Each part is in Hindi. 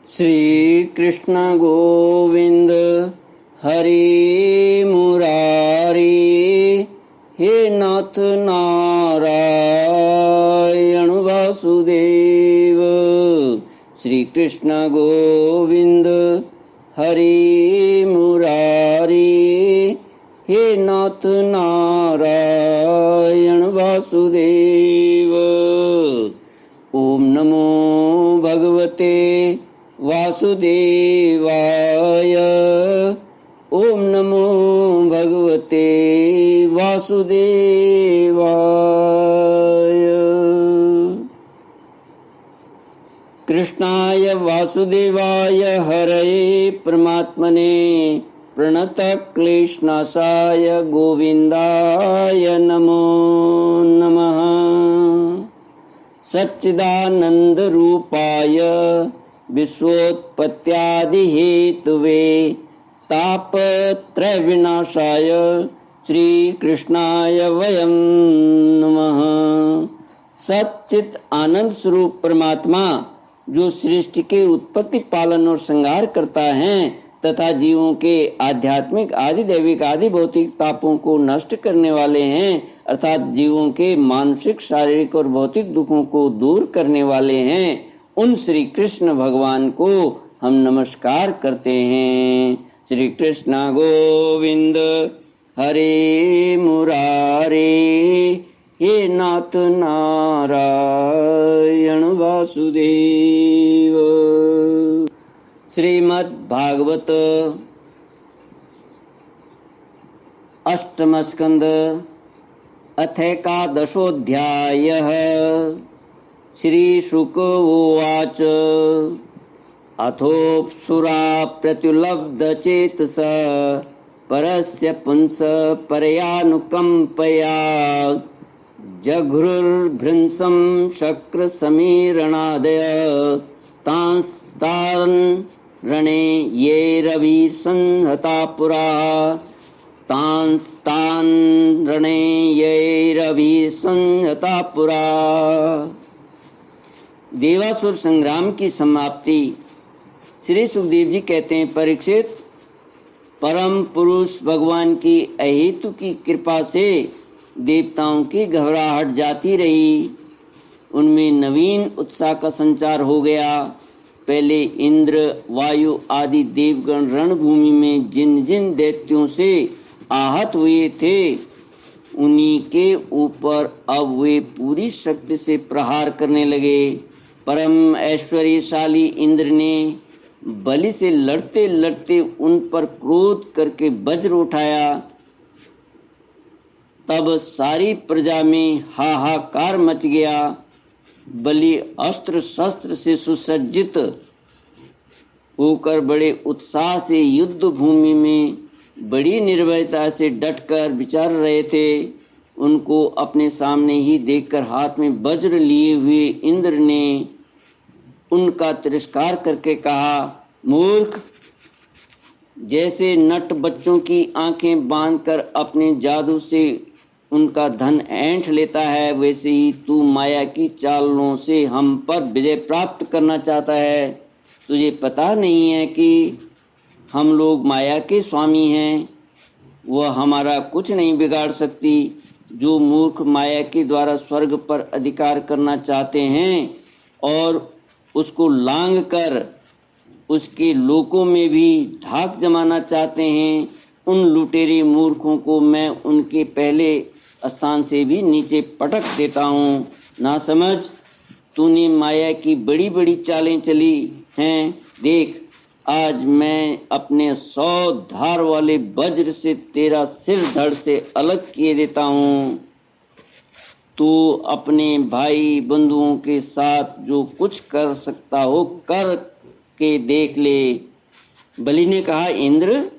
श्री कृष्ण गोविंद हरि मुरारी, हे नाथ नारायण वासुदेव। श्री कृष्ण गोविंद हरि मुरारी, हे नाथ नारायण वासुदेव। ओम नमो भगवते वासुदेवाय। ओम नमो भगवते वासुदेवाय। कृष्णाय वासुदेवाय हरये परमात्मने प्रणतः क्लेशनाशाय गोविंदाय नमो नमः। सच्चिदानंद रूपाय विश्वोत्पत्त्यादिहेतुवे तापत्रय विनाशाय श्री कृष्णाय वयं नमः। सच्चित आनंद स्वरूप परमात्मा जो सृष्टि के उत्पत्ति पालन और संहार करता है तथा जीवों के आध्यात्मिक आदि दैविक आदि भौतिक तापों को नष्ट करने वाले हैं, अर्थात जीवों के मानसिक शारीरिक और भौतिक दुखों को दूर करने वाले हैं, उन श्री कृष्ण भगवान को हम नमस्कार करते हैं। श्री कृष्ण गोविंद हरे मुरारी, हे नाथ नारायण वासुदेव। श्रीमद् भागवत अष्टम स्कंद अथैकादशोऽध्यायः। श्री शुक उवाच अथोऽप्सुरा प्रत्युलब्धचेतसा परस्य पुंस परयानुकंपया जघ्रुर्भृंसं शक्रसमीरणादय तांस्तान् रणे ये रविसंहता पुरा तांस्तान् रणे ये रविसंहता पुरा। देवासुर संग्राम की समाप्ति। श्री सुखदेव जी कहते हैं, परीक्षित, परम पुरुष भगवान की अहेतु की कृपा से देवताओं की घबराहट जाती रही, उनमें नवीन उत्साह का संचार हो गया। पहले इंद्र वायु आदि देवगण रणभूमि में जिन जिन दैत्यों से आहत हुए थे उन्हीं के ऊपर अब वे पूरी शक्ति से प्रहार करने लगे। परम ऐश्वर्यशाली इंद्र ने बलि से लड़ते लड़ते उन पर क्रोध करके वज्र उठाया। तब सारी प्रजा में हाहाकार मच गया। बलि अस्त्र शस्त्र से सुसज्जित होकर बड़े उत्साह से युद्ध भूमि में बड़ी निर्भयता से डटकर विचर रहे थे। उनको अपने सामने ही देखकर हाथ में वज्र लिए हुए इंद्र ने उनका तिरस्कार करके कहा, मूर्ख, जैसे नट बच्चों की आंखें बांधकर अपने जादू से उनका धन ऐंठ लेता है, वैसे ही तू माया की चालों से हम पर विजय प्राप्त करना चाहता है। तुझे पता नहीं है कि हम लोग माया के स्वामी हैं, वह हमारा कुछ नहीं बिगाड़ सकती। जो मूर्ख माया के द्वारा स्वर्ग पर अधिकार करना चाहते हैं और उसको लांघ कर उसके लोकों में भी धाक जमाना चाहते हैं, उन लुटेरे मूर्खों को मैं उनके पहले स्थान से भी नीचे पटक देता हूँ। ना समझ, तूने माया की बड़ी बड़ी चालें चली हैं। देख, आज मैं अपने 100 धार वाले वज्र से तेरा सिर धड़ से अलग किए देता हूँ। तू अपने भाई बंधुओं के साथ जो कुछ कर सकता हो कर के देख ले। बलि ने कहा, इंद्र,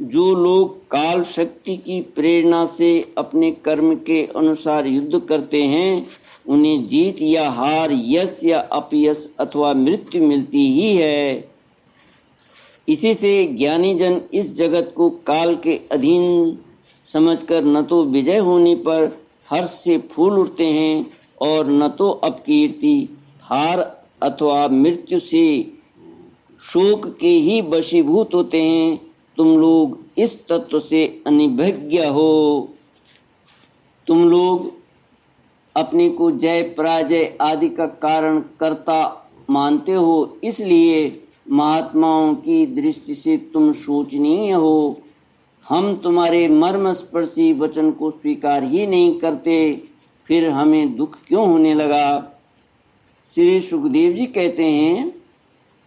जो लोग काल शक्ति की प्रेरणा से अपने कर्म के अनुसार युद्ध करते हैं उन्हें जीत या हार, यश या अपयश अथवा मृत्यु मिलती ही है। इसी से ज्ञानी जन इस जगत को काल के अधीन समझकर न तो विजय होने पर हर्ष से फूल उठते हैं और न तो अपकीर्ति, हार अथवा मृत्यु से शोक के ही वशीभूत होते हैं। तुम लोग इस तत्व से अनिभिज्ञ हो। तुम लोग अपने को जय पराजय आदि का कारण कर्ता मानते हो, इसलिए महात्माओं की दृष्टि से तुम शोचनीय हो। हम तुम्हारे मर्मस्पर्शी वचन को स्वीकार ही नहीं करते, फिर हमें दुख क्यों होने लगा। श्री सुखदेव जी कहते हैं,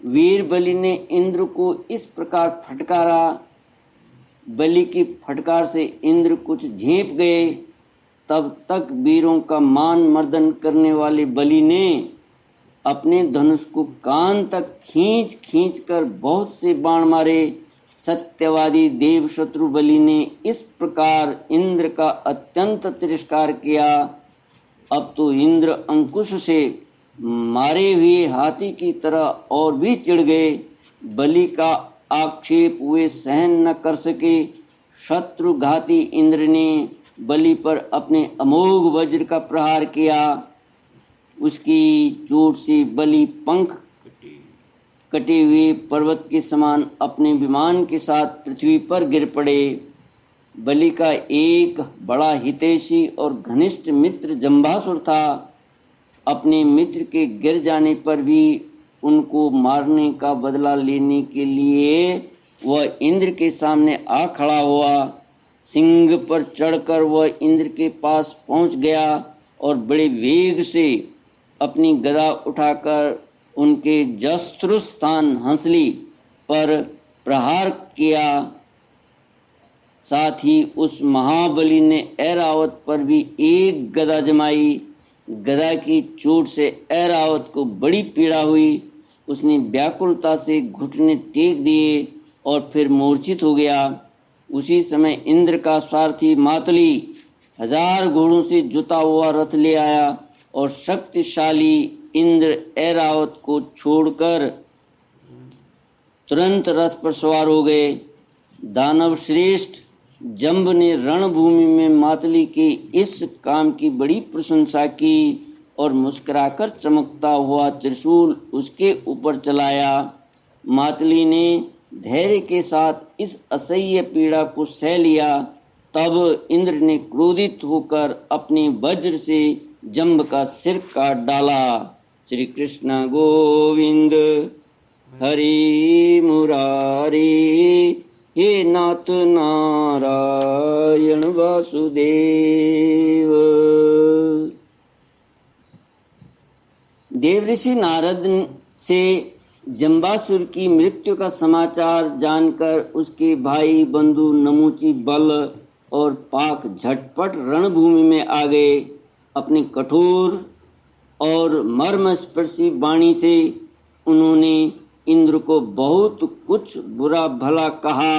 वीर बलि ने इंद्र को इस प्रकार फटकारा। बलि की फटकार से इंद्र कुछ झेंप गए। तब तक वीरों का मान मर्दन करने वाले बलि ने अपने धनुष को कान तक खींच खींच कर बहुत से बाण मारे। सत्यवादी देव शत्रु बलि ने इस प्रकार इंद्र का अत्यंत तिरस्कार किया। अब तो इंद्र अंकुश से मारे हुए हाथी की तरह और भी चिढ़ गए। बलि का आक्षेप वे सहन न कर सके। शत्रुघाती इंद्र ने बलि पर अपने अमोघ वज्र का प्रहार किया। उसकी चोट से बलि पंख कटे हुए पर्वत के समान अपने विमान के साथ पृथ्वी पर गिर पड़े। बलि का एक बड़ा हितैषी और घनिष्ठ मित्र जंबासुर था। अपने मित्र के गिर जाने पर भी उनको मारने का बदला लेने के लिए वह इंद्र के सामने आ खड़ा हुआ। सिंह पर चढ़कर वह इंद्र के पास पहुंच गया और बड़े वेग से अपनी गदा उठाकर उनके जस्त्रस्थान हंसली पर प्रहार किया। साथ ही उस महाबली ने ऐरावत पर भी एक गदा जमाई। गदा की चोट से ऐरावत को बड़ी पीड़ा हुई। उसने व्याकुलता से घुटने टेक दिए और फिर मूर्छित हो गया। उसी समय इंद्र का सारथी मातली 1000 घोड़ों से जुता हुआ रथ ले आया और शक्तिशाली इंद्र ऐरावत को छोड़कर तुरंत रथ पर सवार हो गए। दानव श्रेष्ठ जंब ने रणभूमि में मातली के इस काम की बड़ी प्रशंसा की और मुस्कुराकर चमकता हुआ त्रिशूल उसके ऊपर चलाया। मातली ने धैर्य के साथ इस असह्य पीड़ा को सह लिया। तब इंद्र ने क्रोधित होकर अपने वज्र से जंब का सिर काट डाला। श्री कृष्ण गोविंद हरि मुरारी, हे नाथ नारायण वासुदेव। देवऋषि नारद से जंबासुर की मृत्यु का समाचार जानकर उसके भाई बंधु नमूची बल और पाक झटपट रणभूमि में आ गए। अपने कठोर और मर्मस्पर्शी वाणी से उन्होंने इंद्र को बहुत कुछ बुरा भला कहा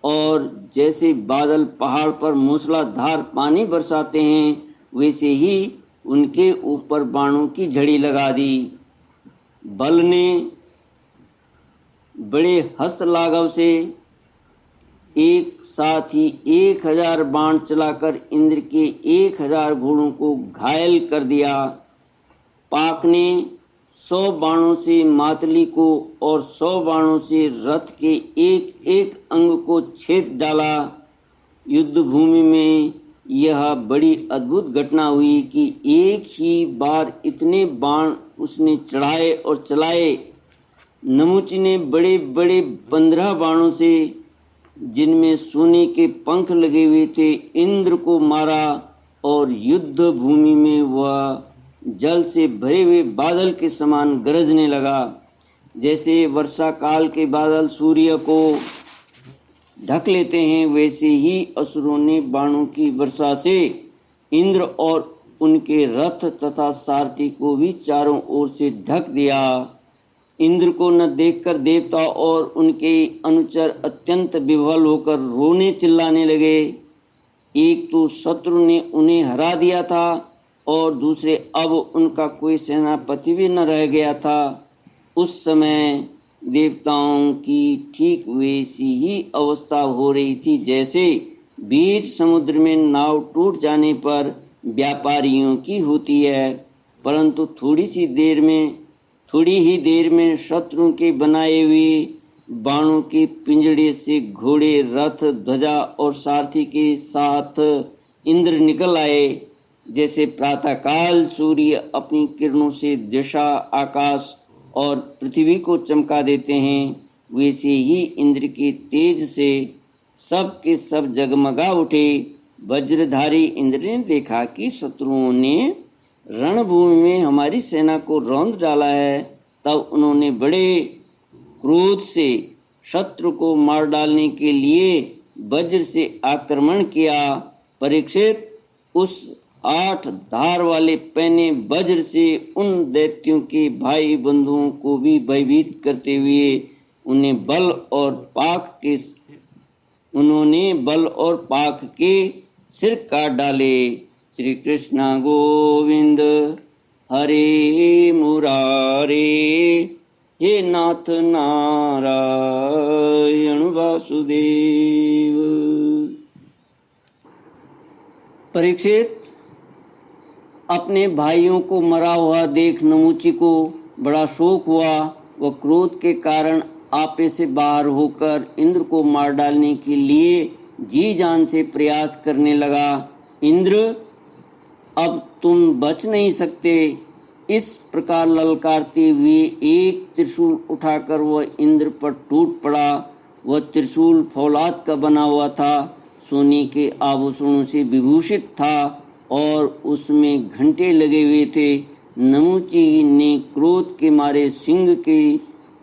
और जैसे बादल पहाड़ पर मूसलाधार पानी बरसाते हैं वैसे ही उनके ऊपर बाणों की झड़ी लगा दी। बल ने बड़े हस्त लाघव से एक साथ ही 1000 बाण चलाकर इंद्र के 1000 घोड़ों को घायल कर दिया। पाक ने 100 बाणों से मातली को और 100 बाणों से रथ के एक एक अंग को छेद डाला। युद्ध भूमि में यह बड़ी अद्भुत घटना हुई कि एक ही बार इतने बाण उसने चढ़ाए और चलाए। नमुची ने बड़े बड़े 15 बाणों से, जिनमें सोने के पंख लगे हुए थे, इंद्र को मारा और युद्ध भूमि में वह जल से भरे हुए बादल के समान गरजने लगा। जैसे वर्षा काल के बादल सूर्य को ढक लेते हैं, वैसे ही असुरों ने बाणों की वर्षा से इंद्र और उनके रथ तथा सारथी को भी चारों ओर से ढक दिया। इंद्र को न देखकर देवता और उनके अनुचर अत्यंत विह्वल होकर रोने चिल्लाने लगे। एक तो शत्रु ने उन्हें हरा दिया था और दूसरे अब उनका कोई सेनापति भी न रह गया था। उस समय देवताओं की ठीक वैसी ही अवस्था हो रही थी जैसे बीच समुद्र में नाव टूट जाने पर व्यापारियों की होती है। परंतु थोड़ी सी देर में थोड़ी ही देर में शत्रुओं के बनाए हुए बाणों के पिंजड़े से घोड़े, रथ, ध्वजा और सारथी के साथ इंद्र निकल आए। जैसे प्रातःकाल सूर्य अपनी किरणों से दिशा, आकाश और पृथ्वी को चमका देते हैं, वैसे ही इंद्र के तेज से सब के सब जगमगा उठे। वज्रधारी इंद्र ने देखा कि शत्रुओं ने रणभूमि में हमारी सेना को रौंद डाला है। तब उन्होंने बड़े क्रोध से शत्रु को मार डालने के लिए वज्र से आक्रमण किया। परीक्षित, उस 8 धार वाले पैने वज्र से उन दैत्यों के भाई बंधुओं को भी भयभीत करते हुए उन्होंने बल और पाक के सिर काट डाले। श्री कृष्ण गोविंद हरे मुरारे, हे नाथ नारायण वासुदेव। परीक्षित, अपने भाइयों को मरा हुआ देख नमूची को बड़ा शोक हुआ। वह क्रोध के कारण आपे से बाहर होकर इंद्र को मार डालने के लिए जी जान से प्रयास करने लगा। इंद्र, अब तुम बच नहीं सकते। इस प्रकार ललकारते हुए एक त्रिशूल उठाकर वह इंद्र पर टूट पड़ा। वह त्रिशूल फौलाद का बना हुआ था, सोने के आभूषणों से विभूषित था और उसमें घंटे लगे हुए थे। नमूची ने क्रोध के मारे सिंह के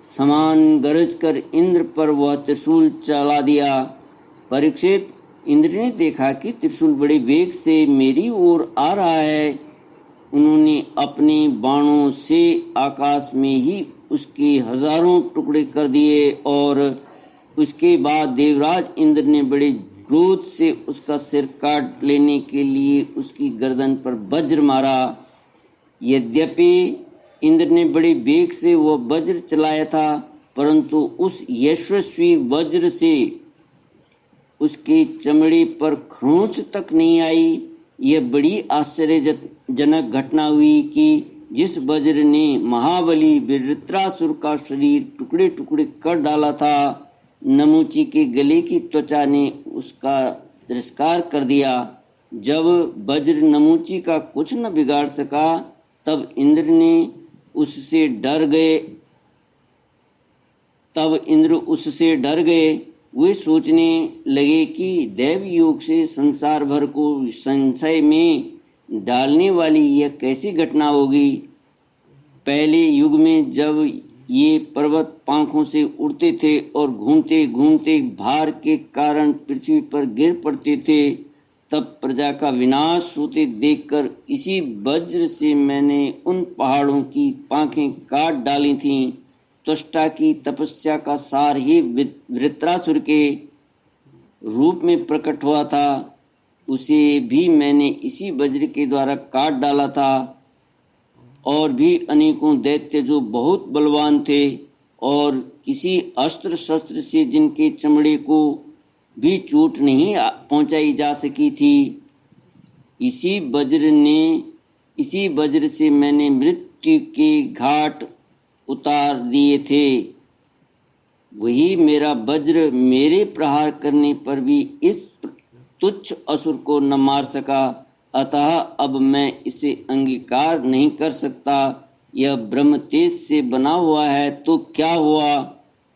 समान गरज कर इंद्र पर वह त्रिशूल चला दिया। परीक्षित, इंद्र ने देखा कि त्रिशूल बड़े वेग से मेरी ओर आ रहा है। उन्होंने अपने बाणों से आकाश में ही उसके हजारों टुकड़े कर दिए और उसके बाद देवराज इंद्र ने बड़े क्रोध से उसका सिर काट लेने के लिए उसकी गर्दन पर वज्र मारा। यद्यपि इंद्र ने बड़े वेग से वह वज्र चलाया था, परंतु उस यशस्वी वज्र से उसकी चमड़ी पर खरोंच तक नहीं आई। यह बड़ी आश्चर्यजनक घटना हुई कि जिस वज्र ने महाबली वृत्रासुर का शरीर टुकड़े टुकड़े कर डाला था, नमूची के गले की त्वचा ने उसका तिरस्कार कर दिया। जब वज्र नमूची का कुछ न बिगाड़ सका, तब इंद्र उससे डर गए। वे सोचने लगे कि दैव योग से संसार भर को संशय में डालने वाली यह कैसी घटना होगी। पहले युग में जब ये पर्वत पंखों से उड़ते थे और घूमते घूमते भार के कारण पृथ्वी पर गिर पड़ते थे, तब प्रजा का विनाश होते देखकर इसी वज्र से मैंने उन पहाड़ों की पांखें काट डाली थीं। त्वष्टा की तपस्या का सार ही वृत्रासुर के रूप में प्रकट हुआ था, उसे भी मैंने इसी वज्र के द्वारा काट डाला था। और भी अनेकों दैत्य जो बहुत बलवान थे और किसी अस्त्र शस्त्र से जिनके चमड़े को भी चोट नहीं पहुंचाई जा सकी थी, इसी वज्र से मैंने मृत्यु के घाट उतार दिए थे। वही मेरा वज्र मेरे प्रहार करने पर भी इस तुच्छ असुर को न मार सका, अतः अब मैं इसे अंगीकार नहीं कर सकता। यह ब्रह्म तेज से बना हुआ है तो क्या हुआ,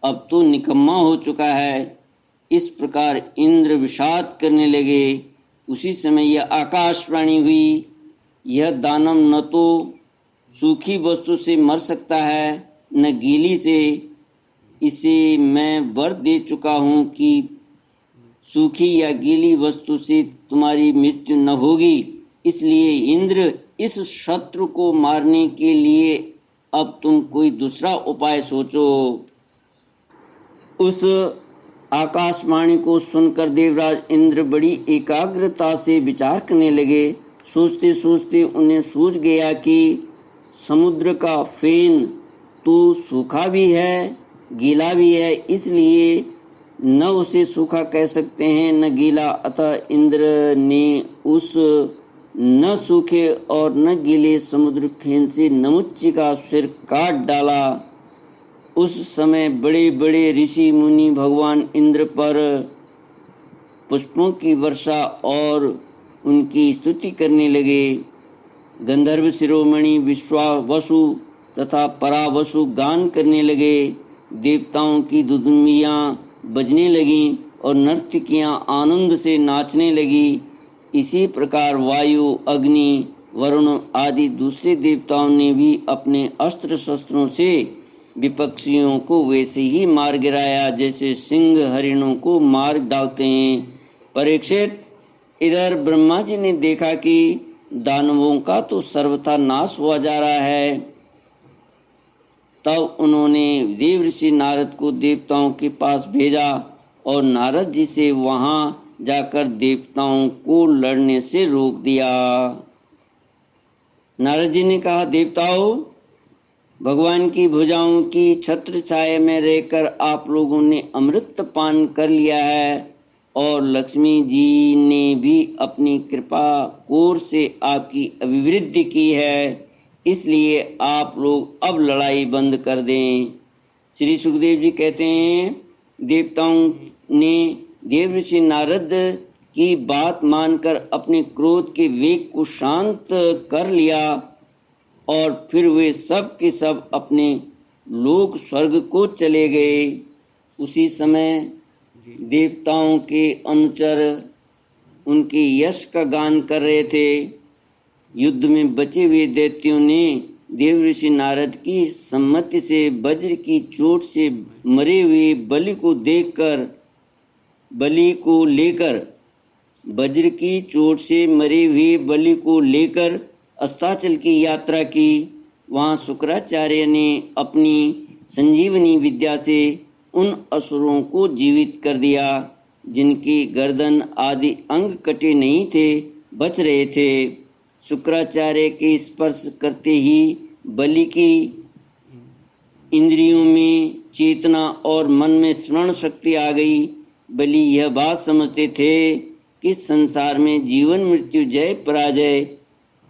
अब तो निकम्मा हो चुका है। इस प्रकार इंद्र विषाद करने लगे। उसी समय यह आकाशवाणी हुई, यह दानव न तो सूखी वस्तु से मर सकता है न गीली से। इसे मैं वर दे चुका हूँ कि सूखी या गीली वस्तु से तुम्हारी मृत्यु न होगी। इसलिए इंद्र, इस शत्रु को मारने के लिए अब तुम कोई दूसरा उपाय सोचो। उस आकाशवाणी को सुनकर देवराज इंद्र बड़ी एकाग्रता से विचार करने लगे। सोचते सोचते उन्हें सूझ गया कि समुद्र का फेन तो सूखा भी है गीला भी है, इसलिए न उसे सूखा कह सकते हैं न गीला। अतः इंद्र ने उस न सूखे और न गीले समुद्र फेन से नमुच्ची का सिर काट डाला। उस समय बड़े बड़े ऋषि मुनि भगवान इंद्र पर पुष्पों की वर्षा और उनकी स्तुति करने लगे। गंधर्व शिरोमणि विश्वावसु तथा परावसु गान करने लगे। देवताओं की दुदुम्बियाँ बजने लगीं और नर्तकियाँ आनंद से नाचने लगी। इसी प्रकार वायु, अग्नि, वरुण आदि दूसरे देवताओं ने भी अपने अस्त्र शस्त्रों से विपक्षियों को वैसे ही मार गिराया जैसे सिंह हरिणों को मार डालते हैं। परीक्षित, इधर ब्रह्मा जी ने देखा कि दानवों का तो सर्वथा नाश हुआ जा रहा है। तब उन्होंने देव ऋषि नारद को देवताओं के पास भेजा और नारद जी से वहाँ जाकर देवताओं को लड़ने से रोक दिया। नारद जी ने कहा, देवताओं, भगवान की भुजाओं की छत्र छाया में रहकर आप लोगों ने अमृत पान कर लिया है और लक्ष्मी जी ने भी अपनी कृपा कोर से आपकी अभिवृद्धि की है, इसलिए आप लोग अब लड़ाई बंद कर दें। श्री सुखदेव जी कहते हैं, देवताओं ने देव ऋषि नारद की बात मानकर अपने क्रोध के वेग को शांत कर लिया और फिर वे सब के सब अपने लोक स्वर्ग को चले गए। उसी समय देवताओं के अनुचर उनके यश का गान कर रहे थे। युद्ध में बचे हुए दैत्यों ने देव ऋषि नारद की सम्मति से वज्र की चोट से मरे हुए बलि को लेकर अस्ताचल की यात्रा की। वहाँ शुक्राचार्य ने अपनी संजीवनी विद्या से उन असुरों को जीवित कर दिया जिनकी गर्दन आदि अंग कटे नहीं थे, बच रहे थे। शुक्राचार्य के स्पर्श करते ही बलि की इंद्रियों में चेतना और मन में स्मरण शक्ति आ गई। बलि यह बात समझते थे कि संसार में जीवन मृत्यु, जय पराजय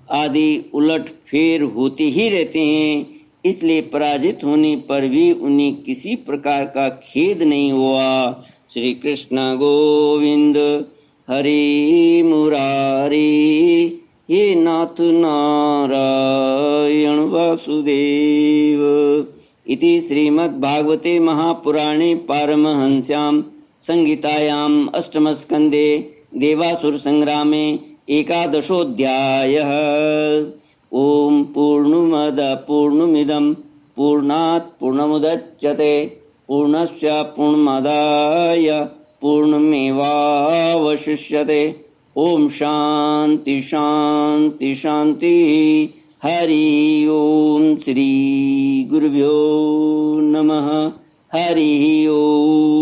आदि उलट फेर होते ही रहते हैं, इसलिए पराजित होने पर भी उन्हें किसी प्रकार का खेद नहीं हुआ। श्री कृष्ण गोविंद हरि मुरारी, हे नाथ नारायण वासुदेव। इति श्रीमद्भागवते महापुराणे पारमहंस्यां संहितायाम् अष्टमस्कन्धे देवासुरसंग्रामे एकादशोऽध्यायः। ओम पूर्णमदः पूर्णमिदं पूर्णात् पूर्णमुदच्यते पूर्णस्य पूर्णमादाय पूर्णमेवावशिष्यते। ओम शांति शांति शांति। हरि ओम। श्री गुरुभ्यो नमः। हरि ओम।